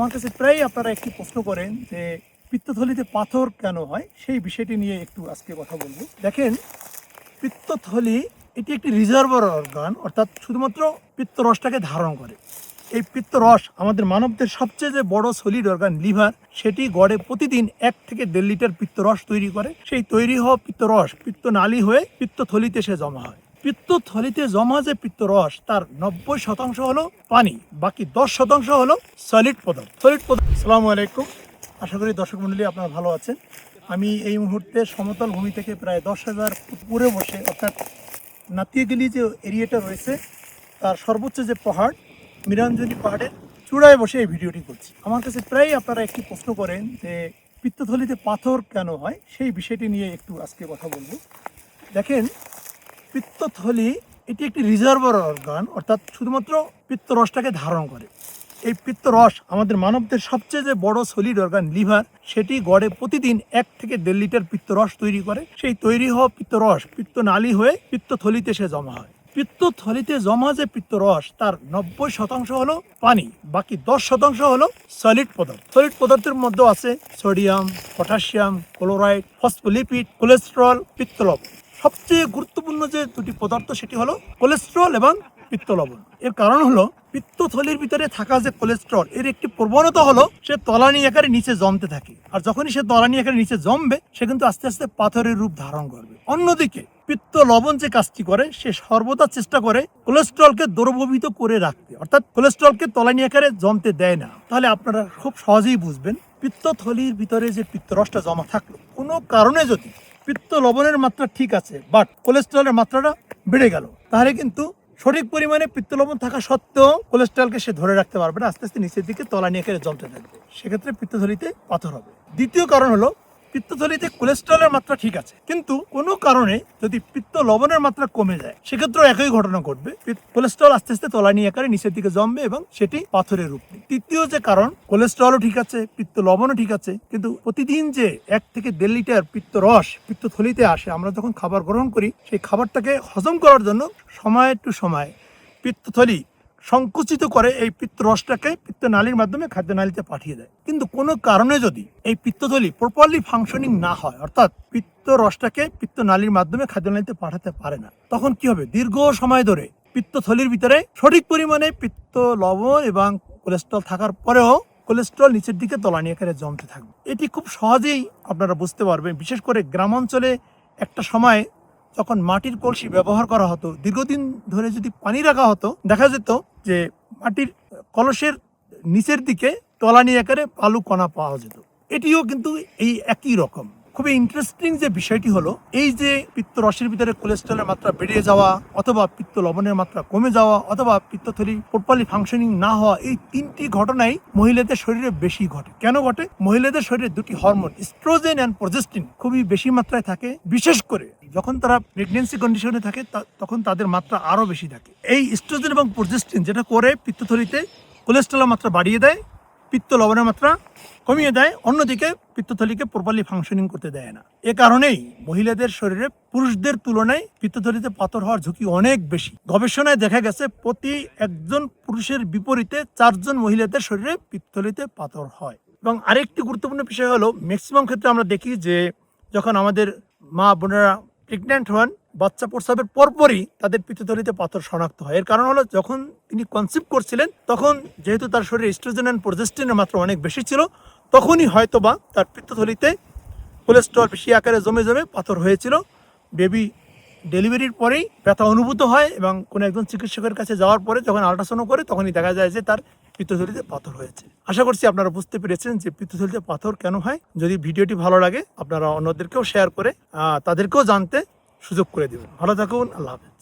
আমার কাছে প্রায় আপনারা একটি প্রশ্ন করেন যে পিত্তথলিতে পাথর কেন হয়, সেই বিষয়টি নিয়ে একটু আজকে কথা বলবো। দেখেন, পিত্তথলি এটি একটি রিজার্ভার অর্গান, অর্থাৎ শুধুমাত্র পিত্তরসটাকে ধারণ করে। এই পিত্তরস আমাদের মানবদের সবচেয়ে যে বড় সলিড অর্গান লিভার, সেটি গড়ে প্রতিদিন 1 থেকে 1.5 লিটার পিত্তরস তৈরি করে। সেই তৈরি হওয়া পিত্তরস পিত্তনালী হয়ে পিত্তথলিতে সে জমা হয়। পিত্তথলিতে জমা যে পিত্তরস, তার 90% হলো পানি, বাকি 10% হলো সলিড পদার্থ। আসসালামু আলাইকুম, আশা করি দর্শক মণ্ডলী আপনারা ভালো আছেন। আমি এই মুহূর্তে সমতল ভূমি থেকে প্রায় 10,000 ফুট উপরে বসে, অর্থাৎ নাতিয়াগিলি যে এরিয়াটা রয়েছে তার সর্বোচ্চ যে পাহাড়, মিরাঞ্জনী পাহাড়ের চূড়ায় বসে এই ভিডিওটি করছি। আমার কাছে প্রায় আপনারা একটি প্রশ্ন করেন যে পিত্তথলিতে পাথর কেন হয়, সেই বিষয়টি নিয়ে একটু আজকে কথা বলবো। দেখেন, পিত্তথলি এটি একটি রিজার্ভার অর্গান, অর্থাৎ শুধুমাত্র পিত্তরসটাকে ধারণ করে। এই পিত্তরস আমাদের মানবদের সবচেয়ে যে বড় সলিড অর্গান লিভার, সেটি গড়ে প্রতিদিন 1 থেকে 1.5 লিটার পিত্তরস তৈরি করে। সেই তৈরি হওয়া পিত্তরস পিত্তনালী হয়ে পিত্তথলিতে সে জমা হয়। পিত্তথলিতে জমা যে পিত্তরস, তার 90% হলো পানি, বাকি 10% হলো সলিড পদার্থ। সলিড পদার্থের মধ্যে আছে sodium, potassium, chloride, phospholipid, cholesterol, পিত্তলবণ। সবচেয়ে গুরুত্বপূর্ণ যে দুটি পদার্থ, সেটি হলো কোলেস্টেরল এবং পিত্তলবণ। এর কারণ হলো পিত্তথলির ভিতরে থাকা যে কোলেস্টেরল, এর একটি প্রবণতা হলো সে তলানি আকারে নিচে জমতে থাকে। আর যখনই সে তলানি আকারে নিচে জমবে, সে কিন্তু আস্তে আস্তে পাথরের রূপ ধারণ করবে। অন্যদিকে পিত্তলবণ যে কাজটি করে, সে সর্বদা চেষ্টা করে কোলেস্টেরলকে দ্রবীভূত করে রাখতে, অর্থাৎ কোলেস্টেরলকে তলানি আকারে জমতে দেয় না। তাহলে আপনারা খুব সহজেই বুঝবেন, পিত্তথলির ভিতরে যে পিত্তরসটা জমা থাকলো, কোনো কারণে যদি পিত্ত লবণের মাত্রা ঠিক আছে বাট কোলেস্টেরলের মাত্রাটা বেড়ে গেল, তাহলে কিন্তু সঠিক পরিমাণে পিত্ত লবণ থাকা সত্ত্বেও কোলেস্টেরলকে সে ধরে রাখতে পারবে না, আস্তে আস্তে নিচের দিকে তলানি আকারে জমতে থাকবে। সেক্ষেত্রে পিত্তথলিতে পাথর হবে। দ্বিতীয় কারণ হলো পিত্তথলিতে কোলেস্টেরলের মাত্রা ঠিক আছে, কিন্তু কোনো কারণে যদি পিত্ত লবণের মাত্রা কমে যায়, সেক্ষেত্রেও একই ঘটনা ঘটবে। কোলেস্টেরল আস্তে আস্তে তলানি আকারে নিচের দিকে জমবে এবং সেটি পাথরের রূপ নেবে। তৃতীয় যে কারণ, কোলেস্টেরলও ঠিক আছে, পিত্ত লবণও ঠিক আছে, কিন্তু প্রতিদিন যে 1 থেকে 1.5 লিটার পিত্তরস পিত্তথলিতে আসে, আমরা যখন খাবার গ্রহণ করি, সেই খাবারটাকে হজম করার জন্য সময় টু সময় পিত্তথলি সংকুচিত করে এই পিত্তরসটাকে পিত্তনালীর মাধ্যমে খাদ্যনালীতে পাঠিয়ে দেয়। কিন্তু কোনো কারণে যদি এই পিত্তথলি প্রপারলি ফাংশনিং না হয়, অর্থাৎ পিত্তরসটাকে পিত্তনালীর মাধ্যমে খাদ্যনালীতে পাঠাতে পারে না, তখন কি হবে? দীর্ঘ সময় ধরে পিত্তথলির ভিতরে সঠিক পরিমাণে পিত্ত লবণ এবং কোলেস্টেরল থাকার পরেও কোলেস্টেরল নিচের দিকে তলানি আকারে জমতে থাকবে। এটি খুব সহজেই আপনারা বুঝতে পারবেন। বিশেষ করে গ্রামাঞ্চলে একটা সময় যখন মাটির কলসি ব্যবহার করা হতো, দীর্ঘদিন ধরে যদি পানি রাখা হতো, দেখা যেত যে মাটির কলসের নিচের দিকে তলানি আকারে বালু কণা পাওয়া যেত। এটিও কিন্তু এই একই রকম। খুবই ইন্টারেস্টিং যে বিষয়টি হলো, এই যে পিত্তরসের ভিতরে কোলেস্টেরলের মাত্রা বেড়ে যাওয়া, অথবা পিত্ত লবণের মাত্রা কমে যাওয়া, অথবা পিত্তথলি প্রপারলি ফাংশনিং না হওয়া, এই 3টি ঘটনাই মহিলাদের শরীরে বেশি ঘটে। কেন ঘটে? মহিলাদের শরীরে 2টি হরমোন, ইস্ট্রোজেন এন্ড প্রজেস্টিন, খুবই বেশি মাত্রায় থাকে। বিশেষ করে যখন তারা প্রেগনেন্সি কন্ডিশনে থাকে, তখন তাদের মাত্রা আরো বেশি থাকে। এই ইস্ট্রোজেন এবং প্রজেস্টিন যেটা করে পিত্তথলিতে কোলেস্টেরলের মাত্রা বাড়িয়ে দেয়, পিত্ত লবণের মাত্রা কমিয়ে দেয়, অন্যদিকে পিত্তথলিকে প্রপারলি ফাংশনিং করতে দেয় না। এ কারণেই মহিলাদের শরীরে পুরুষদের তুলনায় পিত্তথলিতে পাথর হওয়ার ঝুঁকি অনেক বেশি। গবেষণায় দেখা গেছে, প্রতি 1জন পুরুষের বিপরীতে 4 জন মহিলাদের শরীরে পিত্তথলিতে পাথর হয়। এবং আরেকটি গুরুত্বপূর্ণ বিষয় হলো, ম্যাক্সিমাম ক্ষেত্রে আমরা দেখি যে যখন আমাদের মা বোনেরা প্রেগনেন্ট হন, বাচ্চা প্রসবের পরপরই তাদের পিত্তথলিতে পাথর শনাক্ত হয়। এর কারণ হলো, যখন তিনি কনসিভ করছিলেন, তখন যেহেতু তার শরীরে ইস্ট্রোজেন এন্ড প্রজেস্টিনের মাত্রা অনেক বেশি ছিল, তখনই হয়তোবা তার পিত্তথলিতে কোলেস্টেরল বেশি আকারে জমে জমে পাথর হয়েছিল। বেবি ডেলিভারির পরেই ব্যথা অনুভূত হয় এবং কোনো একজন চিকিৎসকের কাছে যাওয়ার পরে যখন আল্ট্রাসাউন্ড করে, তখনই দেখা যায় যে তার পিত্তথলিতে পাথর হয়েছে। আশা করছি আপনারা বুঝতে পেরেছেন যে পিত্তথলিতে পাথর কেন হয়। যদি ভিডিওটি ভালো লাগে, আপনারা অন্যদেরকেও শেয়ার করে তাদেরকেও জানতে সুযোগ করে দেবেন। ভালো থাকুন, আল্লাহ হাফেজ।